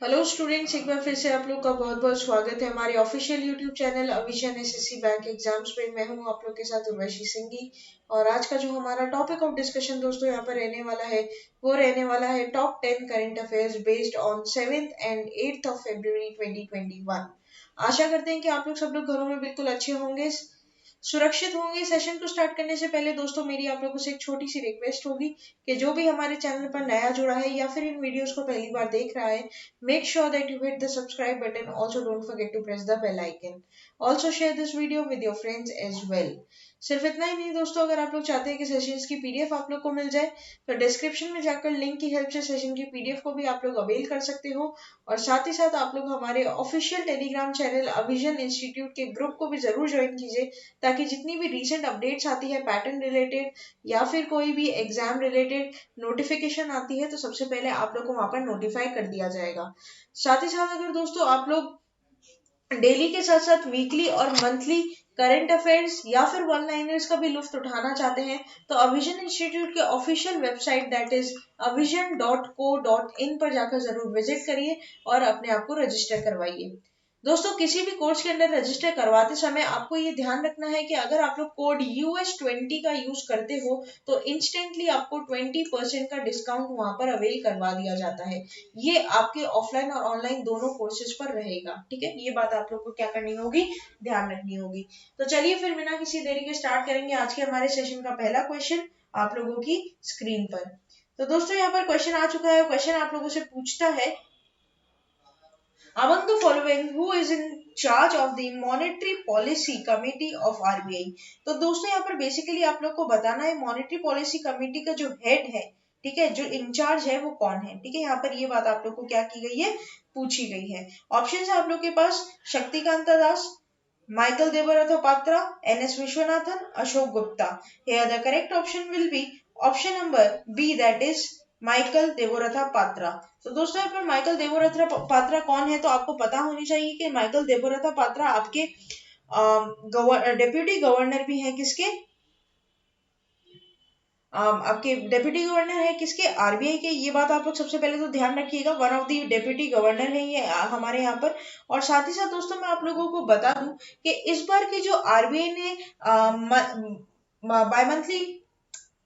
Hello students, एक बार फिर से आप लोग का बहुत बहुत स्वागत है हमारे ऑफिशियल यूट्यूब चैनल अविजन एसएससी बैंक एग्जाम्स पे। मैं हूं आप लोग के साथ उर्वशी सिंघी और आज का जो हमारा टॉपिक ऑफ डिस्कशन दोस्तों यहाँ पर रहने वाला है वो रहने वाला है top 10 current affairs based on 7th and 8th of February 2021। आशा करते हैं कि आप लोग सब लोग घरों में बिल्कुल अच्छे होंगे, सुरक्षित होंगे। सेशन को स्टार्ट करने से पहले दोस्तों मेरी आप लोगों से एक छोटी सी रिक्वेस्ट होगी कि जो भी हमारे चैनल पर नया जुड़ा है या फिर इन वीडियोस को पहली बार देख रहा है, make sure that you hit the subscribe button. Also don't forget to press the bell icon. Also share this video with your friends as well. सिर्फ इतना ही नहीं दोस्तों, अगर आप लोग चाहते हैं कि सेशंस की पीडीएफ आप लोग को मिल जाए तो डिस्क्रिप्शन में जाकर लिंक की हेल्प से सेशन की पीडीएफ को भी आप लोग अवेल कर सकते हो। और साथ ही साथ आप लोग हमारे ऑफिशियल टेलीग्राम चैनल अविजन इंस्टीट्यूट के ग्रुप को भी जरूर ज्वाइन कीजिए, ताकि जितनी भी रीसेंट अपडेट्स आती है पैटर्न रिलेटेड या फिर कोई भी एग्जाम रिलेटेड नोटिफिकेशन आती है तो सबसे पहले आप लोग को वहां पर नोटिफाई कर दिया जाएगा। साथ ही साथ अगर दोस्तों आप लोग डेली के साथ साथ वीकली और मंथली करंट अफेयर्स या फिर वन लाइनर्स का भी लुफ्त उठाना चाहते हैं तो अविजन इंस्टीट्यूट के official website that is avision.co.in पर जाकर जरूर विजिट करिए और अपने आप को रजिस्टर करवाइए। दोस्तों किसी भी कोर्स के अंदर रजिस्टर करवाते समय आपको ये ध्यान रखना है कि अगर आप लोग कोड US20 का यूज करते हो तो इंस्टेंटली आपको 20% का डिस्काउंट वहां पर अवेल करवा दिया जाता है। ये आपके ऑफलाइन और ऑनलाइन दोनों कोर्सेज पर रहेगा, ठीक है। ये बात आप लोग को क्या करनी होगी, ध्यान रखनी होगी। तो चलिए फिर बिना किसी देरी के स्टार्ट करेंगे आज के हमारे सेशन का पहला क्वेश्चन आप लोगों की स्क्रीन पर। तो दोस्तों यहाँ पर क्वेश्चन आ चुका है। क्वेश्चन आप लोगों से पूछता है, among the following who is in charge of the monetary policy committee of RBI। तो दोस्तों यहाँ पर बेसिकली आप लोग को बताना है मॉनेटरी पॉलिसी कमेटी का जो हेड है, ठीक है, जो इंचार्ज है वो कौन है, ठीक है। यहाँ पर ये बात आप लोग को क्या की गई है, पूछी गई है। ऑप्शन है आप लोग के पास Shaktikanta Das, Michael Debabrata Patra, NS Viswanathan, Ashok Gupta. Here the correct option will be option number B, that is Michael Debabrata Patra. तो दोस्तों यहाँ पर माइकल देवोरथा पात्रा कौन है, तो आपको पता होनी चाहिए कि माइकल देवोरथा पात्रा आपके डेप्यूटी गवर्नर भी है। किसके? आपके डेप्यूटी गवर्नर है किसके, आरबीआई के। ये बात आप लोग सबसे पहले तो ध्यान रखिएगा, one of the deputy governor है ये हमारे यहाँ पर। और साथ ही साथ दोस्तों मैं आप लोगों को बता दूं कि इस बार की जो आरबीआई ने बाय मंथली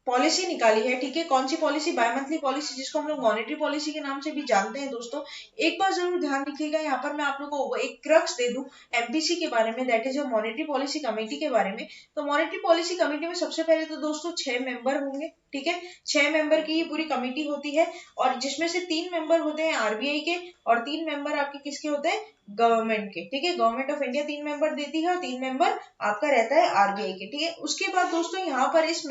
पॉलिसी निकाली है, ठीक है। कौन सी पॉलिसी? बाय मंथली पॉलिसी, जिसको हम लोग मॉनेटरी पॉलिसी के नाम से भी जानते हैं। दोस्तों एक बार जरूर ध्यान रखिएगा, यहाँ पर मैं आप लोगों को एक क्रक्स दे दूं एमपीसी के बारे में, that is monetary policy committee के बारे में। तो मॉनेटरी पॉलिसी कमेटी में सबसे पहले तो दोस्तों 6 मेंबर होंगे, ठीक है। 6 मेंबर की ये पूरी कमेटी होती है और जिसमें से 3 मेंबर होते हैं आरबीआई के और 3 मेंबर आपके किसके होते हैं, गवर्नमेंट के, ठीक है। गवर्नमेंट ऑफ इंडिया 3 मेंबर देती है और 3 मेंबर आपका रहता है आरबीआई के, ठीक है। उसके बाद दोस्तों यहाँ पर इस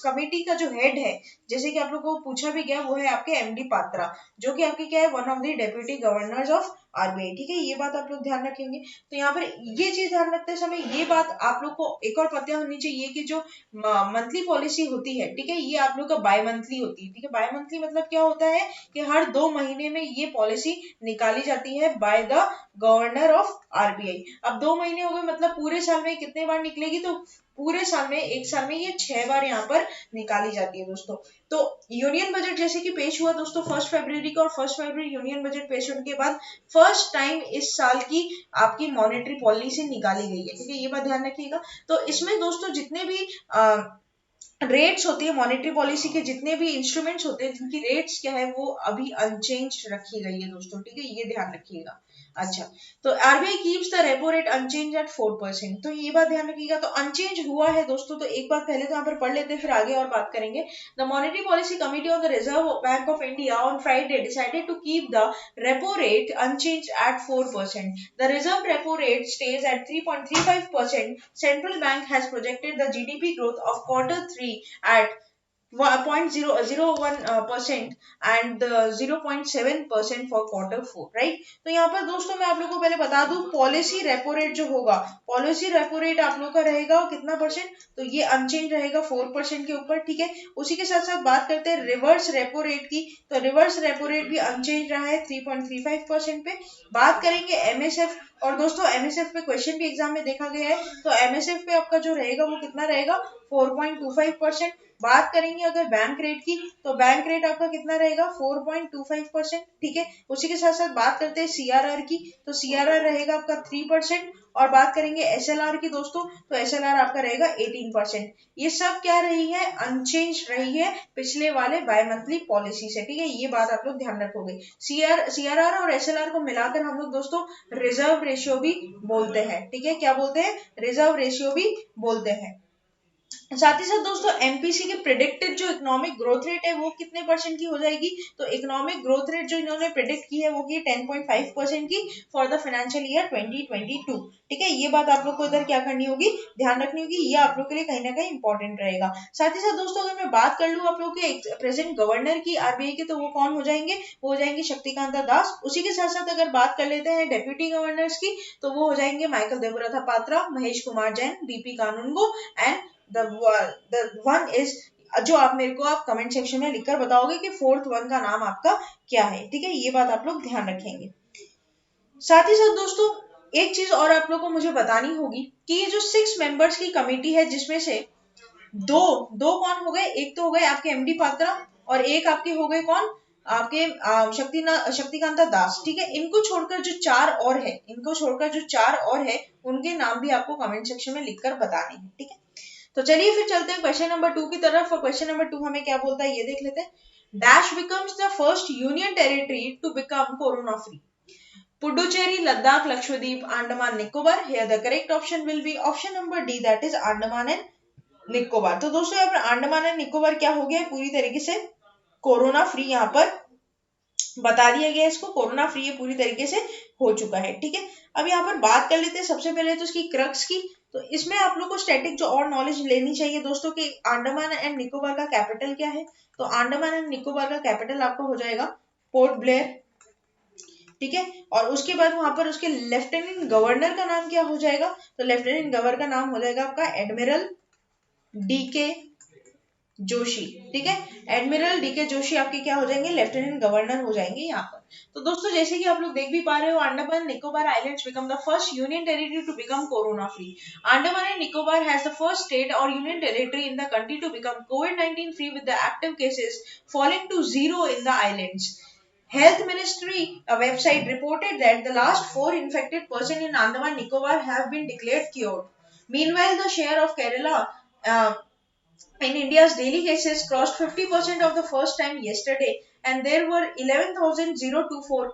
कमेटी का जो हेड है, जैसे कि आप लोगों को पूछा भी गया, वो है आपके एमडी पात्रा, जो कि आपके क्या है, one of the deputy governors of RBI, ठीक है। ये बात आप लोग ध्यान रखेंगे। तो यहाँ पर ये चीज ध्यान रखते समय ये बात आप लोग को एक और पता होनी चाहिए कि जो मंथली पॉलिसी होती है, ठीक है, ये आप लोग का बाय मंथली होती है, ठीक है। बाय मंथली मतलब क्या होता है कि हर 2 महीने में ये पॉलिसी निकाली जाती है by the governor of RBI. अब 2 महीने हो गए, मतलब पूरे साल में कितने बार निकलेगी, तो पूरे साल में, एक साल में ये 6 बार यहाँ पर निकाली जाती है दोस्तों। तो यूनियन बजट जैसे कि पेश हुआ दोस्तों 1 फरवरी को, और 1 फरवरी यूनियन बजट पेश होने के बाद फर्स्ट टाइम इस साल की आपकी मॉनेटरी पॉलिसी निकाली गई है, ठीक है। ये बात ध्यान रखिएगा। तो इसमें दोस्तों जितने भी रेट्स होती है मॉनेटरी पॉलिसी के, जितने भी इंस्ट्रूमेंट्स होते हैं जिनकी रेट्स क्या है वो अभी अनचेंज रखी गई है दोस्तों, ठीक है। ये ध्यान रखिएगा। अच्छा, तो RBI keeps the repo rate unchange at 4%। तो ये बात ध्यान रखिएगा। तो अनचेंज हुआ है दोस्तों, तो एक बार पहले तो यहाँ पर पढ़ लेते हैं फिर आगे और बात करेंगे। The monetary policy committee of the reserve bank of India on Friday decided to keep the repo rate unchange at 4%। The reserve repo rate stays at 3.35%। Central bank has projected the GDP growth of Q3 at 0.001% and 0.7% for Q4, right. तो यहाँ पर दोस्तों मैं आप लोगों को पहले बता दूं, पॉलिसी रेपो रेट जो होगा, पॉलिसी रेपो रेट आप लोग का रहेगा कितना परसेंट, तो ये अनचेंज रहेगा 4% के ऊपर, ठीक है। उसी के साथ साथ बात करते हैं रिवर्स रेपो रेट की, तो रिवर्स रेपो रेट भी अनचेंज रहा है 3.35% पे। बात करेंगे एमएसएफ, और दोस्तों एमएसएफ पे क्वेश्चन भी एग्जाम में देखा गया है, तो एमएसएफ पे आपका जो रहेगा वो कितना रहेगा, 4.25%। बात करेंगे अगर बैंक रेट की, तो बैंक रेट आपका कितना रहेगा 4.25%। ठीक है, उसी के साथ साथ बात करते हैं सीआरआर की, तो सीआरआर रहेगा आपका 3%। और बात करेंगे एसएलआर की दोस्तों, तो एसएलआर आपका रहेगा 18%। ये सब क्या रही है, अनचेंज रही है पिछले वाले बाय मंथली पॉलिसी से। ठीक है, ये बात आप लोग ध्यान रखोगे। सीआरआर और एसएलआर को मिलाकर हम लोग दोस्तों रिजर्व रेशियो भी बोलते हैं। ठीक है, क्या बोलते हैं, रिजर्व रेशियो भी बोलते हैं। साथ ही साथ दोस्तों एमपीसी के प्रेडिक्टेड जो इकोनॉमिक ग्रोथ रेट है वो कितने परसेंट की हो जाएगी, तो इकोनॉमिक ग्रोथ रेट जो इन्होंने प्रेडिक्ट की है वो की 10.5% की फॉर द फाइनेंशियल ईयर 2022। ठीक है, ये बात आप लोग को इधर क्या करनी होगी, ध्यान रखनी होगी, ये आप लोग के लिए कहीं ना कहीं इंपॉर्टेंट रहेगा। साथ ही साथ दोस्तों अगर मैं बात कर लूँ आप लोग के प्रेजेंट गवर्नर की आरबीआई के, तो वो कौन हो जाएंगे, वो हो जाएंगे शक्तिकांता दास। उसी के साथ साथ अगर बात कर लेते हैं डेप्यूटी गवर्नर्स की, तो वो हो जाएंगे Michael Debabrata Patra, Mahesh Kumar Jain, BP Kanungo and the one is, जो आप मेरे को आप कमेंट सेक्शन में लिखकर बताओगे कि फोर्थ वन का नाम आपका क्या है। ठीक है, ये बात आप लोग ध्यान रखेंगे। साथ ही साथ दोस्तों एक चीज और आप लोग को मुझे बतानी होगी कि ये जो 6 मेंबर्स की कमेटी है, जिसमें से दो दो कौन हो गए, एक तो हो गए आपके एमडी पात्रा और एक आपके हो गए कौन, आपके शक्तिकांता दास। ठीक है, इनको छोड़कर जो 4 और है, इनको छोड़कर जो 4 और है, उनके नाम भी आपको कमेंट सेक्शन में लिखकर बताने हैं। ठीक है, तो चलिए फिर चलते हैं क्वेश्चन नंबर 2 की तरफ। और क्वेश्चन नंबर 2 हमें क्या बोलता है ये देख लेते हैं। Dash becomes the first union territory to become corona free, Puducherry, Ladakh, Lakshadweep, Andaman Nicobar. Here the correct option will be option number D, that is Andaman and Nicobar. तो दोस्तों यहाँ पर अंडमान एंड निकोबार क्या हो गया, पूरी तरीके से कोरोना फ्री, यहाँ पर बता दिया गया इसको कोरोना फ्री ये पूरी तरीके से हो चुका है। ठीक है, अब यहाँ पर बात कर लेते हैं सबसे पहले तो इसकी क्रक्स की। तो इसमें आप लोग को स्टैटिक जो और नॉलेज लेनी चाहिए दोस्तों कि अंडमान एंड निकोबार का कैपिटल क्या है। तो अंडमान एंड निकोबार का कैपिटल आपका हो जाएगा पोर्ट ब्लेयर। ठीक है, और उसके बाद वहां पर उसके लेफ्टिनेंट गवर्नर का नाम क्या हो जाएगा, तो लेफ्टिनेंट गवर्नर का नाम हो जाएगा आपका एडमिरल डीके जोशी। ठीक है, एडमिरल डीके जोशी आपके क्या हो जाएंगे, लेफ्टिनेंट गवर्नर हो जाएंगे यहाँ पर। तो दोस्तों जैसे कि आप लोग देख भी पा रहे हो, Andaman Nicobar islands become the first union territory to become corona free. Andaman and Nicobar has the first state और union territory in the country to become COVID-19 free with the active cases falling to 0 in the islands. Health Ministry website reported that the last 4 infected persons in Andaman Nicobar have been declared cured. Meanwhile, the share of Kerala in India's daily cases crossed 50% of the first time yesterday, and there were 11,024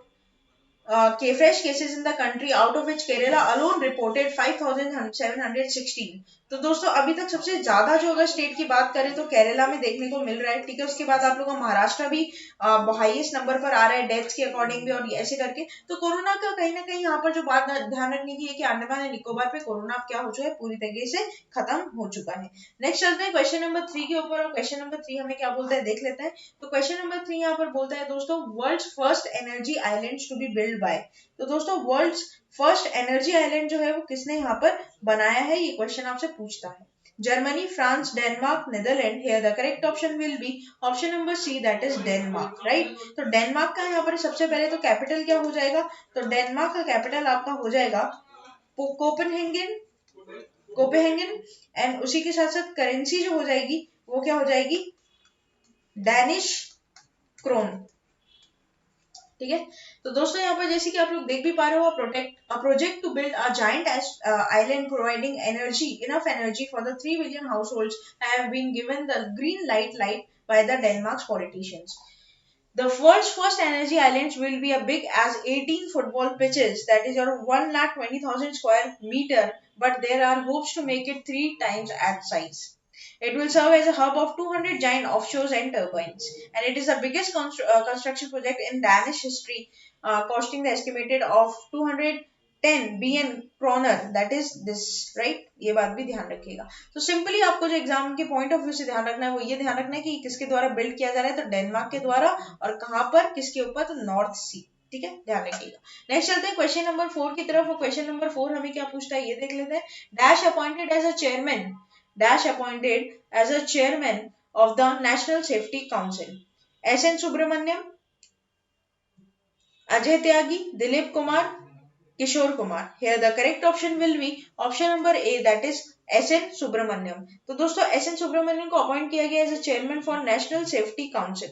fresh cases in the country, out of which Kerala alone reported 5,716. तो दोस्तों अभी तक सबसे ज्यादा जो अगर state की बात करें तो केरला में देखने को मिल रहा है। ठीक है, उसके बाद आप लोगों का महाराष्ट्र भी हाईएस्ट नंबर पर आ रहा है डेथ्स के अकॉर्डिंग भी, और ऐसे करके तो कोरोना का कहीं ना कहीं यहाँ पर जो बात ध्यान रखने की है कि अंडमान एंड निकोबार पे कोरोना क्या हो चुका है, पूरी तरीके से खत्म हो चुका है। नेक्स्ट चलते हैं क्वेश्चन नंबर 3 के ऊपर, और क्वेश्चन नंबर 3 हमें क्या बोलता है देख लेते हैं। तो क्वेश्चन नंबर 3 यहाँ पर बोलता है दोस्तों, world's first energy islands to be build by. तो दोस्तों वर्ल्ड्स फर्स्ट एनर्जी आइलैंड जो है वो किसने यहाँ पर बनाया है, ये क्वेश्चन आपसे पूछता है। Germany, France, Denmark, Netherland. Here the correct option will be option number C, that is Denmark. Right, तो डेनमार्क का यहाँ पर सबसे पहले तो कैपिटल क्या हो जाएगा, तो डेनमार्क का कैपिटल आपका हो जाएगा कोपेनहेगन, एंड उसी के साथ साथ करेंसी जो हो जाएगी वो क्या हो जाएगी, डैनिश क्रोन। ठीक है, तो दोस्तों यहाँ पर जैसे कि आप लोग देख भी पा रहे हो, project to build a giant island providing energy, enough energy for the 3 billion households have been given the green light by the Denmark's politicians. The world's first energy islands will be as big as 18 football pitches, that is your 1,20,000 square meter, but there are hopes to make it 3 times that size. It will serve as a hub of 200 giant offshores and turbines, and it is the biggest construction project in Danish history, costing the estimated of 210 billion kroner. That is this, right? ये बात भी ध्यान रखिएगा। तो simply आपको जो exam के point of view से ध्यान रखना है वो ये ध्यान रखना है कि किसके द्वारा बिल्ड किया जा रहा है, तो डेनमार्क के द्वारा, और कहाँ पर, किसके ऊपर, तो नॉर्थ सी। ठीक है, ध्यान रखिएगा। नेक्स्ट चलते हैं क्वेश्चन नंबर 4 की तरफ। और क्वेश्चन नंबर 4 हमें क्या पूछता है ये देख लेते हैं। Dash appointed as a chairman, Dash appointed as a chairman of the National Safety Council. S.N. Subramaniam, Ajay Tyagi, Dilip Kumar, Kishore Kumar. Here the correct option will be option number A, that is SN Subramaniam. तो दोस्तों SN Subramaniam को appoint किया गया as a chairman for national safety council.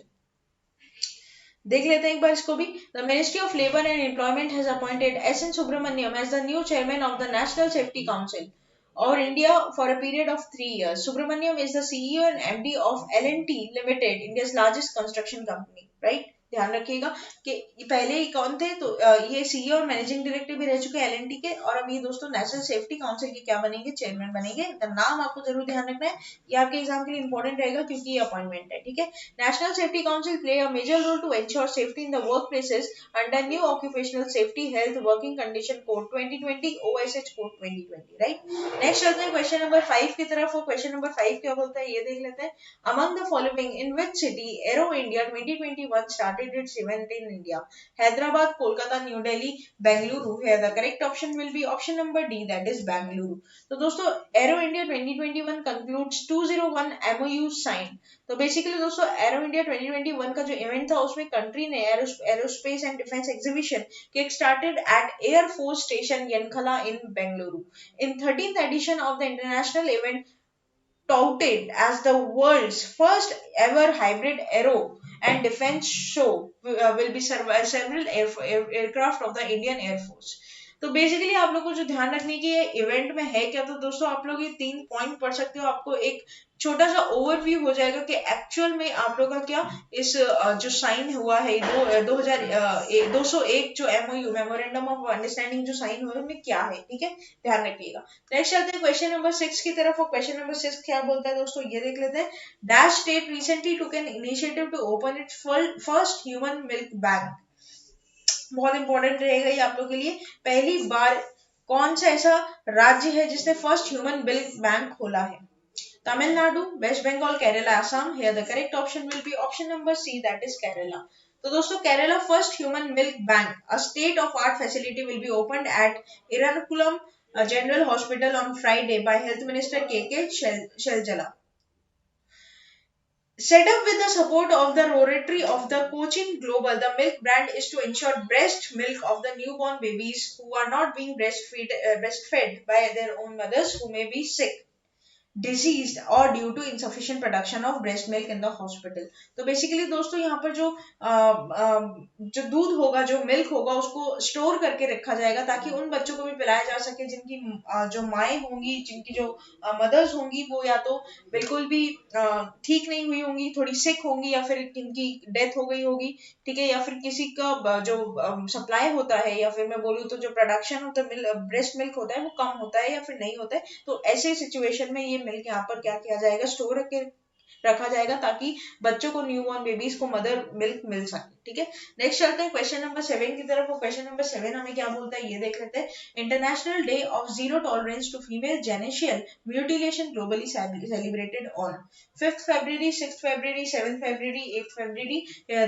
देख लेते हैं एक बार इसको भी. The ministry of labour and employment has appointed SN Subramaniam as the new chairman of the National Safety Council or India for a period of 3 years. Subramaniam is the CEO and MD of L&T Limited, India's largest construction company. Right? ध्यान रखिएगा कि पहले ही कौन थे, तो ये CEO और managing director भी रह चुके हैं एलएनटी के, और अब ये दोस्तों नेशनल सेफ्टी काउंसिल के क्या बनेंगे, चेयरमैन बनेंगे. इनका नाम आपको जरूर ध्यान रखना है, ये आपके एग्जाम के लिए इंपॉर्टेंट रहेगा क्योंकि ये अपॉइंटमेंट है. ठीक है. National safety council play a major role to ensure safety in the work places under new occupational safety health working condition code 2020 OSH कोड 2020. राइट. नेक्स्ट चलते हैं क्वेश्चन नंबर 5 की तरफ. और क्वेश्चन नंबर 5 क्या बोलता है ये देख लेते हैं. Among the following in which city arrow India 2021 started it's event in India? Hyderabad, Kolkata, New Delhi, Bengaluru. Here the correct option will be option number D, that is Bengaluru. तो दोस्तों Aero India 2021 concludes 201 MOU signed. तो basically दोस्तों Aero India 2021 का जो event था उसमें country ने aerospace and defence exhibition kick started at air force station यनखला in Bengaluru. In 13th edition of the international event, touted as the world's first ever hybrid aero and defense show, will be several aircraft of the Indian Air Force. तो basically आप लोग को जो ध्यान रखने की ये इवेंट में है क्या, तो दोस्तों आप लोग ये 3 पॉइंट पढ़ सकते हो. आपको एक छोटा सा ओवरव्यू हो जाएगा कि एक्चुअल में आप लोग का क्या इस जो साइन हुआ है 201 जो एमओयू मेमोरेंडम ऑफ अंडरस्टैंडिंग जो साइन हुआ है उनमें क्या है. ठीक है, ध्यान रखिएगा. नेक्स्ट चलते हैं क्वेश्चन नंबर 6 की तरफ. और क्वेश्चन नंबर 6 क्या बोलता है दोस्तों ये देख लेते हैं. Dash state recently took an initiative to open its first human milk bank. बहुत इंपॉर्टेंट रहेगा ये आप लोग के लिए. पहली बार कौन सा ऐसा राज्य है जिसने फर्स्ट ह्यूमन मिल्क बैंक खोला है? Tamil Nadu, West Bengal, Kerala, Assam. Here the correct option will be option number C, that is Kerala. तो दोस्तों Kerala first human milk bank, a state of art facility, will be opened at Ernakulam general hospital on Friday by health minister K Shailaja. Set up with the support of the Rotary of the Cochin Global, the milk brand is to ensure breast milk of the newborn babies who are not being breastfed by their own mothers who may be sick, diseased or due to insufficient production of breast milk in the hospital. तो basically दोस्तों यहाँ पर जो दूध होगा, जो milk होगा, उसको स्टोर करके रखा जाएगा ताकि उन बच्चों को भी पिलाया जा सके जिनकी जो माएँ होंगी, जिनकी जो मदर्स होंगी वो या तो बिल्कुल भी ठीक नहीं हुई होंगी, थोड़ी सिक होंगी, या फिर जिनकी डेथ हो गई होगी. ठीक है. या फिर किसी का जो सप्लाई होता है, या फिर मैं बोलूँ तो जो प्रोडक्शन होता है ब्रेस्ट मिल्क होता है वो कम होता है या फिर नहीं होता है. तो ऐसे सिचुएशन में ये मिल्क यहाँ पर क्या किया जाएगा, स्टोर रखा जाएगा ताकि बच्चों को, न्यूबॉर्न बेबीज को मदर मिल्क मिल सके. ठीक है. नेक्स्ट चलते हैं क्वेश्चन नंबर 7 की तरफ. क्वेश्चन नंबर 7 हमें क्या बोलता है ये देख लेते हैं. International day of zero tolerance to female genital mutilation globally celebrated on 5th February, 6th February, 7th February, 8th February.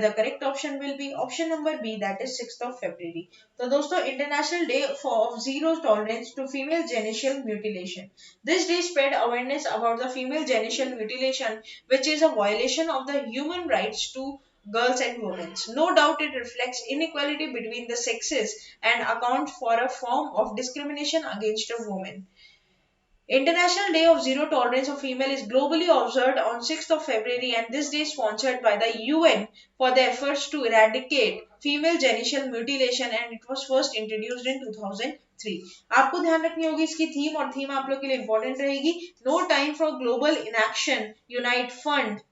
The correct option will be option number B, that is 6th of February. तो दोस्तों international day of zero tolerance to female genital mutilation. This day spread awareness about the female genital mutilation, which is a violation of the human rights to girls and women. No doubt it reflects inequality between the sexes and accounts for a form of discrimination against a woman. International Day of Zero Tolerance of Female is globally observed on 6th of February, and this day is sponsored by the UN for the efforts to eradicate female genital mutilation, and it was first introduced in 2003. आपको ध्यान रखनी होगी इसकी theme, और theme आप लोग के लिए इंपॉर्टेंट रहेगी. No time for global inaction, unite fund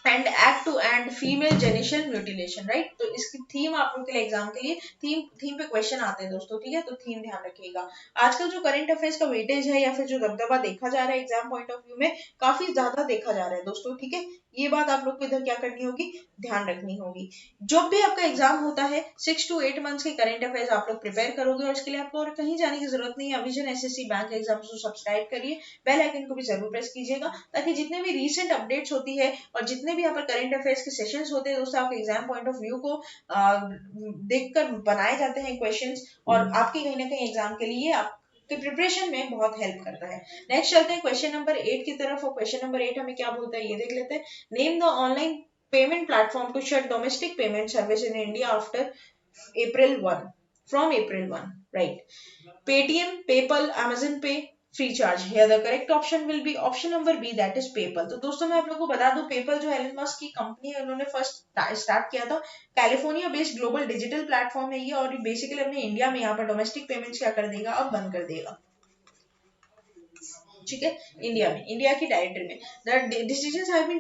and act to end female genital mutilation. Right. तो इसकी थीम आप लोग के लिए एग्जाम के लिए थीम पे क्वेश्चन आते हैं दोस्तों. ठीक है. तो थीम ध्यान रखिएगा. आजकल जो करंट अफेयर्स का वेटेज है या फिर जो दबदबा देखा जा रहा है एग्जाम पॉइंट ऑफ व्यू में, काफी ज्यादा देखा जा रहा है दोस्तों. ठीक है. ये बात आप लोग को इधर क्या करनी होगी, ध्यान रखनी होगी. जब भी आपका एग्जाम होता है 6 to 8 मंथ्स के करंट अफेयर्स आप लोग प्रिपेयर करोगे, और इसके लिए आपको और कहीं जाने की जरूरत नहीं है. अविजन एसएससी बैंक एग्जाम को सब्सक्राइब करिए, बेल आइकन को भी जरूर प्रेस कीजिएगा ताकि जितने भी रीसेंट अपडेट्स होती है और जितने भी यहाँ पर करंट अफेयर्स के सेशंस होते हैं दोस्तों, आपके एग्जाम पॉइंट ऑफ व्यू को देखकर बनाए जाते हैं क्वेश्चंस, और आपके कहीं ना कहीं एग्जाम के लिए आपके प्रिपरेशन में बहुत हेल्प करता है. नेक्स्ट चलते हैं क्वेश्चन नंबर 8 की तरफ. और क्वेश्चन नंबर 8 हमें क्या बोलता है ये देख लेते हैं. Name the online payment platform to shut domestic payment service in India after April 1. from April 1, right? Paytm, PayPal, Amazon Pay, free charge. Here the correct option will be option number B, that is PayPal. तो दोस्तों मैं आप लोगों को बता दूं, PayPal जो Elon Musk की कंपनी है, उन्होंने फर्स्ट स्टार्ट किया था। California based global digital platform है ये, और बेसिकली अपने इंडिया में यहाँ पर डोमेस्टिक पेमेंट्स क्या कर देगा, अब बंद कर देगा। ठीक है, इंडिया में, इंडिया की डायरेक्टरी में। The decisions have been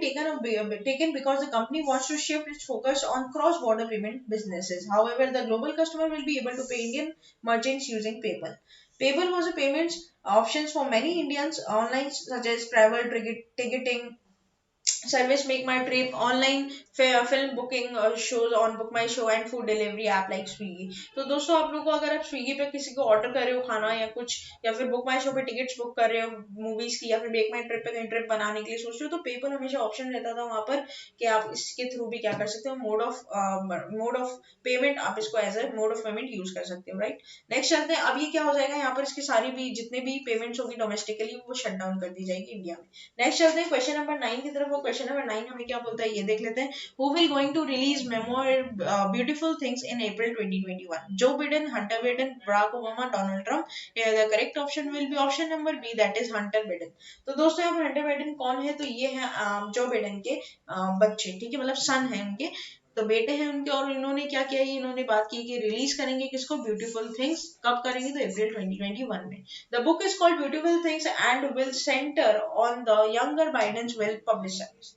taken because the company wants to shift its focus on cross border payment businesses. However, the global customer will be able to pay Indian merchants using PayPal. PayPal was a payments options for many Indians online, such as travel ticketing service, make my trip, online film booking shows on book my show, and food delivery app like Swiggy. तो दोस्तों आप लोगों को, अगर आप Swiggy पे किसी को ऑर्डर कर रहे हो खाना या कुछ, या फिर बुक माई शो पे टिकट्स बुक कर रहे हो मूवीज की, या फिर मेक माई ट्रिप पे कहीं ट्रिप बनाने के लिए सोच रहे हो, तो पेपर हमेशा ऑप्शन रहता था वहां पर कि आप इसके थ्रू भी क्या कर सकते हो, मोड ऑफ पेमेंट, आप इसको as a mode of payment use कर सकते हो, राइट। नेक्स्ट चलते हैं, अब ये क्या हो जाएगा, यहाँ पर इसकी सारी भी जितने भी पेमेंट्स होगी डोमेस्टिकली वो शट डाउन कर दी जाएगी इंडिया में। नेक्स्ट चलते हैं क्वेश्चन नंबर 9 की तरफ। वो क्वेश्चन नंबर 9 हमें क्या बोलता है ये देख लेते हैं। Who will going to release beautiful things in April 2021? Joe Biden, Hunter Biden, Barack Obama, Donald Trump. The correct option will be option number B, that is Hunter Biden. तो दोस्तों यहाँ पर हंटर बिडेन कौन है, तो ये है Joe Biden के बच्चे, ठीक है, मतलब सन है उनके, तो बेटे हैं उनके। और इन्होंने क्या किया, इन्होंने बात की कि रिलीज करेंगे किसको, ब्यूटीफुल थिंग्स। कब करेंगे, तो अप्रैल 2021 में। The book is called beautiful things and will centre on the younger Biden's well publicity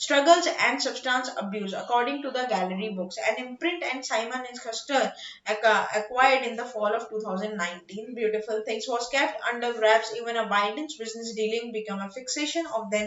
struggles and substance abuse, according to the gallery books, an imprint and Simon and Schuster acquired in the fall of 2019. Beautiful Things was kept under wraps. Even a Biden's business dealing became a fixation of then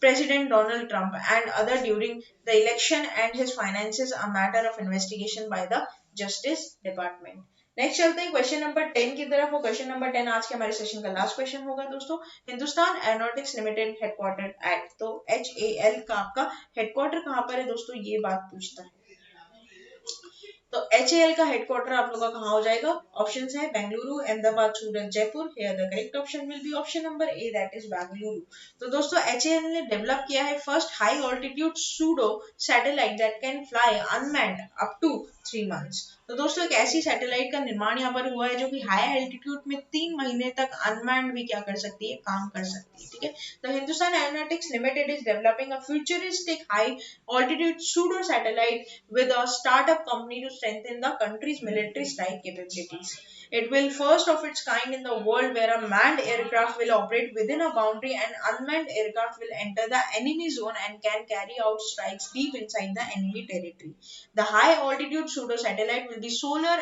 President Donald Trump and other during the election, and his finances a matter of investigation by the Justice Department. Next चलते हैं question number 10 की तरफ। वो question number 10 आज के हमारे session का last question होगा दोस्तों। Hindustan Aeronautics Limited headquarter at, तो HAL का आपका हेडक्वार्टर कहाँ पर है दोस्तों, ये बात पूछता है। तो HAL का हेडक्वार्टर आप लोगों का कहाँ हो जाएगा, ऑप्शंस है Bengaluru, Ahmedabad, Surat, Jaipur. Here the correct option will be option number A, that is Bengaluru. तो दोस्तों HAL ने डेवलप किया है first high altitude pseudo satellite that can fly unmanned up to 3 months। तो दोस्तों एक ऐसी सैटेलाइट का निर्माण यहाँ पर हुआ है जो कि हाई एल्टीट्यूड में 3 महीने तक अनमैन्ड भी क्या कर सकती है, काम कर सकती है, ठीक है। तो Hindustan Aeronautics limited is developing a futuristic high altitude pseudo satellite with a startup company to strengthen the country's military strike capabilities. It will first of its kind in the world where a manned aircraft will operate within a boundary and unmanned aircraft will enter the enemy zone and can carry out strikes deep inside the enemy territory. The high altitude pseudo satellite will be solar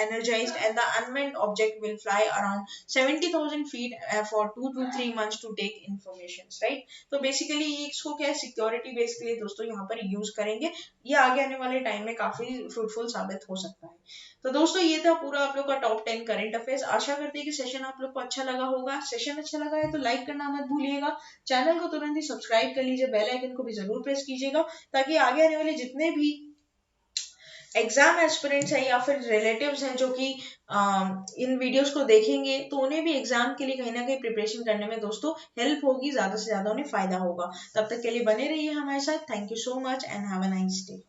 energized and the unmanned object will fly around 70,000 feet for 2 to 3 months to take information, right? तो basically इसको क्या security base के लिए दोस्तों यहाँ पर use करेंगे। ये आगे आने वाले टाइम में काफी फ्रूटफुल साबित हो सकता है। तो दोस्तों ये था पूरा आप लोग का टॉप 10 करंट अफेयर्स। आशा करते हैं कि सेशन आप लोग को अच्छा लगा होगा। सेशन अच्छा लगा है तो लाइक करना मत भूलिएगा, चैनल को तुरंत ही सब्सक्राइब कर लीजिए, बेल आइकन को भी जरूर प्रेस कीजिएगा, ताकि आगे आने वाले जितने भी एग्जाम एस्पिरेंट्स हैं या फिर रिलेटिव्स हैं जो कि इन वीडियोस को देखेंगे, तो उन्हें भी एग्जाम के लिए कहीं ना कहीं प्रिपरेशन करने में दोस्तों हेल्प होगी, ज्यादा से ज्यादा उन्हें फायदा होगा। तब तक के लिए बने रहिए हमारे साथ। Thank you so much and have a nice day.